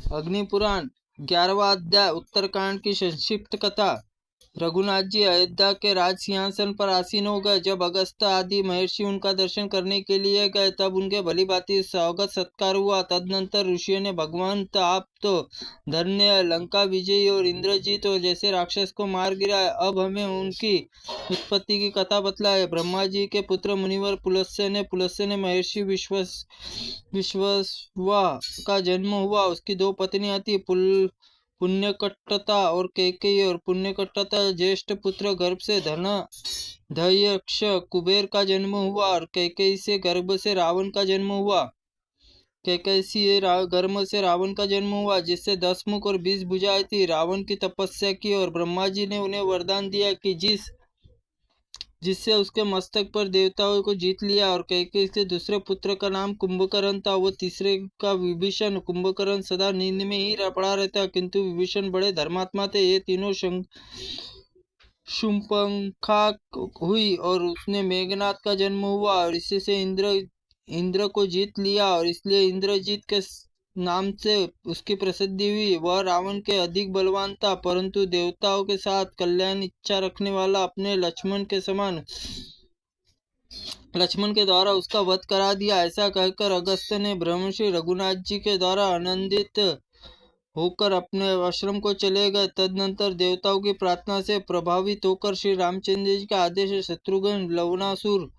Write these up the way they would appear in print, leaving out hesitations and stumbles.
अग्निपुराण 11वां अध्याय उत्तरकांड की संक्षिप्त कथा। रघुनाथ जी अयोध्या के राज सिंहासन पर आसीन हो गए। जब अगस्त्य आदि महर्षि उनका दर्शन करने के लिए गए तब उनके भली भांति स्वागत सत्कार हुआ। तदनंतर ऋषियों ने भगवंत आप तो धन्य लंका विजयी और इंद्रजीत और जैसे राक्षस को मार गिराए, अब हमें उनकी उत्पत्ति की कथा बतलाए। ब्रह्मा जी के पुत्र मुनिवर पुलस्त्य ने महर्षि विश्ववा का जन्म हुआ। उसकी दो पत्नियां थी, पुण्यकट्टता और कैकेयी। और पुण्यकट्टता ज्येष्ठ पुत्र गर्भ से धनध्यक्ष कुबेर का जन्म हुआ और कैकेयी से गर्भ से रावण का जन्म हुआ। गर्भ से रावण का जन्म हुआ, जिससे 10 मुख और 20 भुजाएं थी। रावण की तपस्या की और ब्रह्मा जी ने उन्हें वरदान दिया कि जिससे उसके मस्तक पर देवताओं को जीत लिया। और कैकेयी के दूसरे पुत्र का नाम कुंभकर्ण था, वो तीसरे का विभीषण। कुंभकर्ण सदा नींद में ही पड़ा रहता, किंतु विभीषण बड़े धर्मात्मा थे। ये तीनों शूर्पणखा हुई और उसने मेघनाथ का जन्म हुआ और इससे इंद्र को जीत लिया और इसलिए इंद्रजीत के नाम से उसकी प्रसिद्धि हुई। वह रावण के अधिक बलवान था, परंतु देवताओं के साथ कल्याण इच्छा रखने वाला, अपने लक्ष्मण के समान। लक्ष्मण के द्वारा उसका वध करा दिया। ऐसा कहकर अगस्त्य ने ब्रह्मर्षि रघुनाथ जी के द्वारा आनंदित होकर अपने आश्रम को चले गए। तदनंतर देवताओं की प्रार्थना से प्रभावित होकर श्री रामचंद्र जी के आदेश से शत्रुघ्न लवणासुर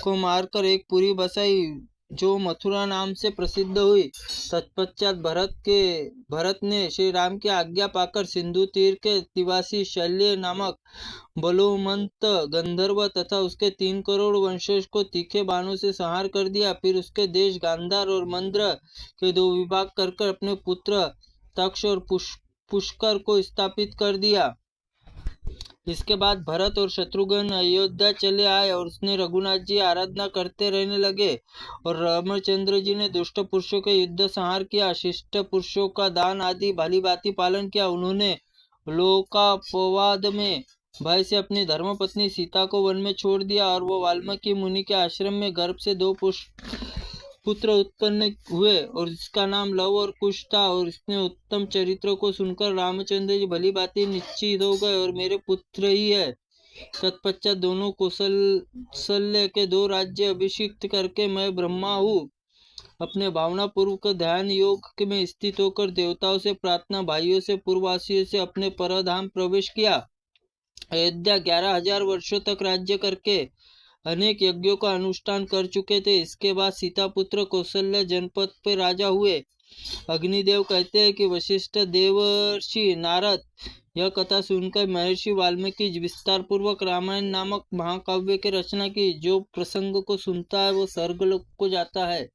को मारकर एक पुरी बसाई, जो मथुरा नाम से प्रसिद्ध हुई। तत्पश्चात भरत ने श्री राम की आज्ञा पाकर सिंधु तीर के निवासी शल्य नामक बलवंत गंधर्व तथा उसके 3 करोड़ वंशज को तीखे बाणों से संहार कर दिया। फिर उसके देश गांधार और मंद्र के 2 विभाग कर अपने पुत्र तक्ष और पुष्कर को स्थापित कर दिया। इसके बाद भरत और शत्रुघ्न अयोध्या चले आए और उसने रघुनाथ जी आराधना करते रहने लगे। और रामचंद्र जी ने दुष्ट पुरुषों के युद्ध संहार किया, शिष्ट पुरुषों का दान आदि भली भांति पालन किया। उन्होंने लोकापवाद में भय से अपनी धर्मपत्नी सीता को वन में छोड़ दिया और वो वाल्मीकि मुनि के आश्रम में गर्भ से 2 पुत्र उत्पन्न हुए और इसका नाम लव और कुश था। और इसने उत्तम चरित्र को सुनकर रामचंद्र जी भली भांति निश्चित हो गए और मेरे पुत्र ही है। तत्पश्चात दोनों कौशल्य के 2 राज्य अभिषिक्त करके मैं ब्रह्मा हूँ, अपने भावना पूर्वक ध्यान योग में स्थित होकर देवताओं से प्रार्थना भाइयों से पूर्ववासियों से अपने परधाम प्रवेश किया। अयोध्या 11,000 वर्षों तक राज्य करके अनेक यज्ञों का अनुष्ठान कर चुके थे। इसके बाद सीता पुत्र कौशल्य जनपद पे राजा हुए। अग्निदेव कहते हैं कि वशिष्ठ देवर्षि नारद यह कथा सुनकर महर्षि वाल्मीकि विस्तार पूर्वक रामायण नामक महाकाव्य की रचना की। जो प्रसंग को सुनता है वो स्वर्गलोक को जाता है।